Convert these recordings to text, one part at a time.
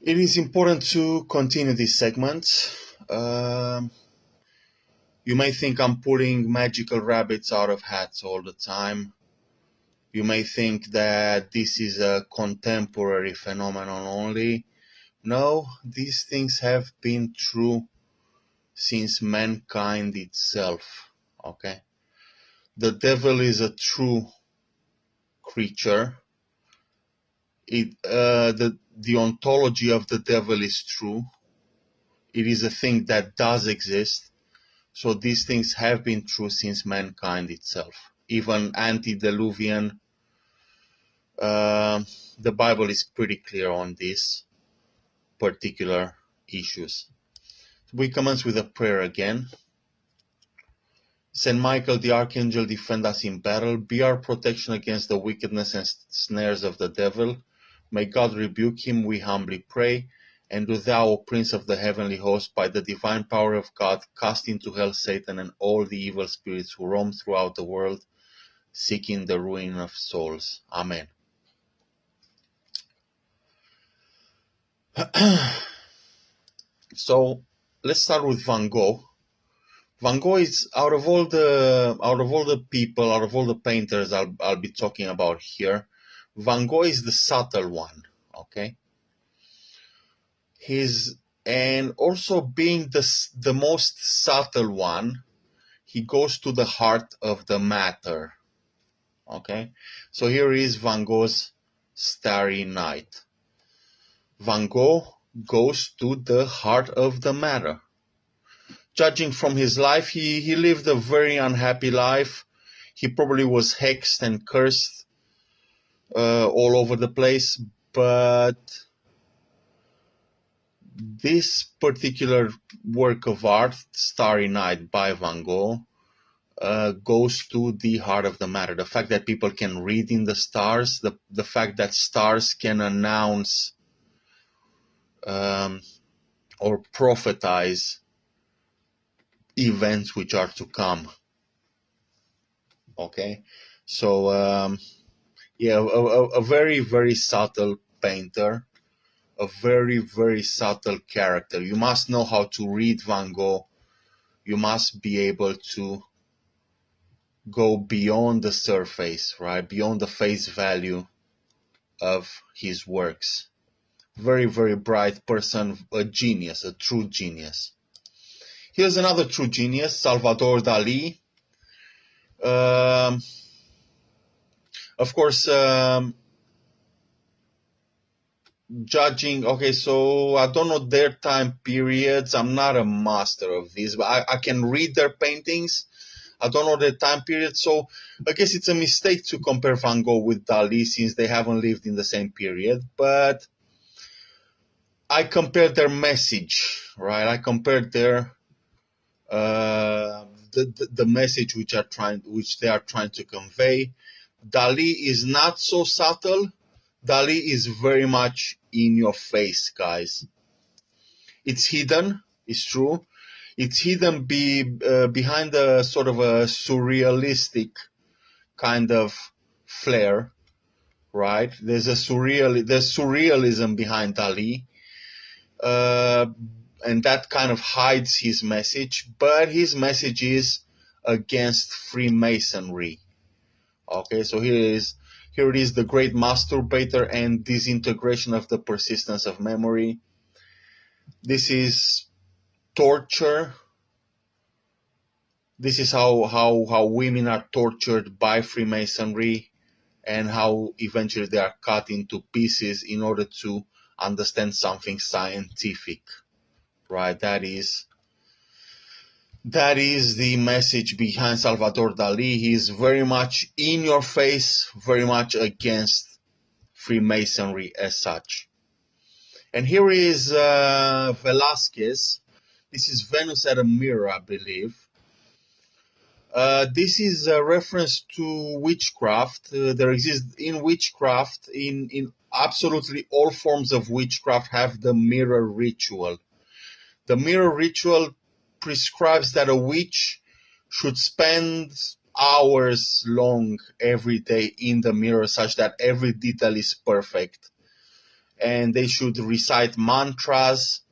It is important to continue this segment. You may think I'm pulling magical rabbits out of hats all the time. You may think that this is a contemporary phenomenon only. No, these things have been true since mankind itself. Okay? The devil is a true creature. The ontology of the devil is true. It is a thing that does exist. So these things have been true since mankind itself. Even antediluvian, the Bible is pretty clear on these particular issues. We commence with a prayer again. Saint Michael the Archangel, defend us in battle. Be our protection against the wickedness and snares of the devil. May God rebuke him, we humbly pray. And do thou, O Prince of the heavenly host, by the divine power of God, cast into hell Satan and all the evil spirits who roam throughout the world, seeking the ruin of souls. Amen. So let's start with Van Gogh. Van Gogh is out of all the people, out of all the painters I'll be talking about here, Van Gogh is the subtle one, okay? And also being the most subtle one, he goes to the heart of the matter, okay? So here is Van Gogh's Starry Night. Van Gogh goes to the heart of the matter. Judging from his life, he lived a very unhappy life. He probably was hexed and cursed all over the place. But this particular work of art, Starry Night by Van Gogh, goes to the heart of the matter. The fact that people can read in the stars, the fact that stars can announce or prophesize events which are to come. Okay, so yeah, a very, very subtle painter, a very, very subtle character. You must know how to read Van Gogh. You must be able to go beyond the surface, right? Beyond the face value of his works. Very, very bright person, a genius, a true genius. Here's another true genius, Salvador Dali. Of course, judging, okay, so I don't know their time periods. I'm not a master of this, but I can read their paintings. I don't know their time period, so I guess it's a mistake to compare Van Gogh with Dali since they haven't lived in the same period. But I compared their message, right? I compared their the message which they are trying to convey. Dali is not so subtle. Dali is very much in your face, guys. It's hidden, it's true. It's hidden behind a sort of a surrealistic kind of flair, right? There's surrealism behind Dali, and that kind of hides his message. But his message is against Freemasonry. Okay, so here it is, the great masturbator and disintegration of the persistence of memory. This is torture. This is how women are tortured by Freemasonry and how eventually they are cut into pieces in order to understand something scientific, right? That is the message behind Salvador Dali. He is very much in your face, very much against Freemasonry as such. And here is Velazquez. This is Venus at a Mirror, I believe. This is a reference to witchcraft. There exists in witchcraft, in absolutely all forms of witchcraft, have the mirror ritual. The mirror ritual prescribes that a witch should spend hours long every day in the mirror such that every detail is perfect. and they should recite mantras,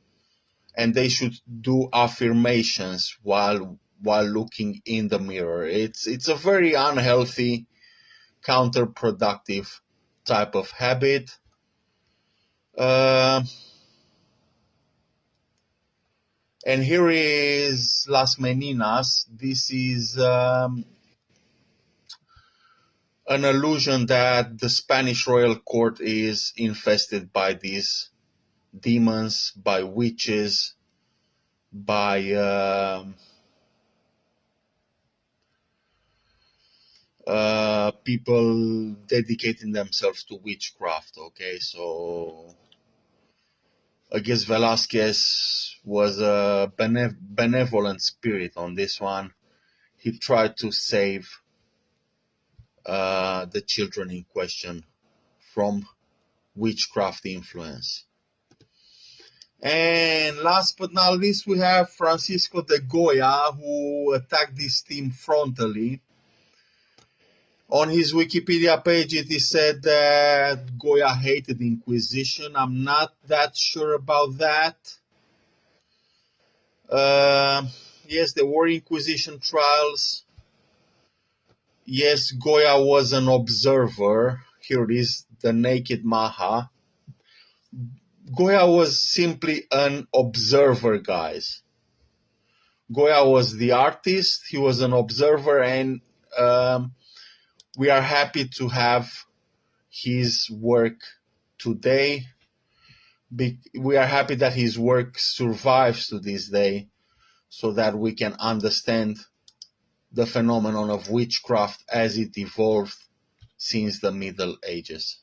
and they should do affirmations while looking in the mirror. It's a very unhealthy, counterproductive type of habit. And here is Las Meninas. This is an allusion that the Spanish royal court is infested by these demons, by witches, by people dedicating themselves to witchcraft. Okay, so I guess Velazquez was a benevolent spirit on this one. He tried to save the children in question from witchcraft influence. And last but not least, we have Francisco de Goya, who attacked this theme frontally. On his Wikipedia page, it is said that Goya hated the Inquisition. I'm not that sure about that. Yes, there were Inquisition trials. Yes, Goya was an observer. Here it is, the naked Maha. Goya was simply an observer, guys. Goya was the artist, he was an observer, and we are happy to have his work today. We are happy that his work survives to this day so that we can understand the phenomenon of witchcraft as it evolved since the Middle Ages.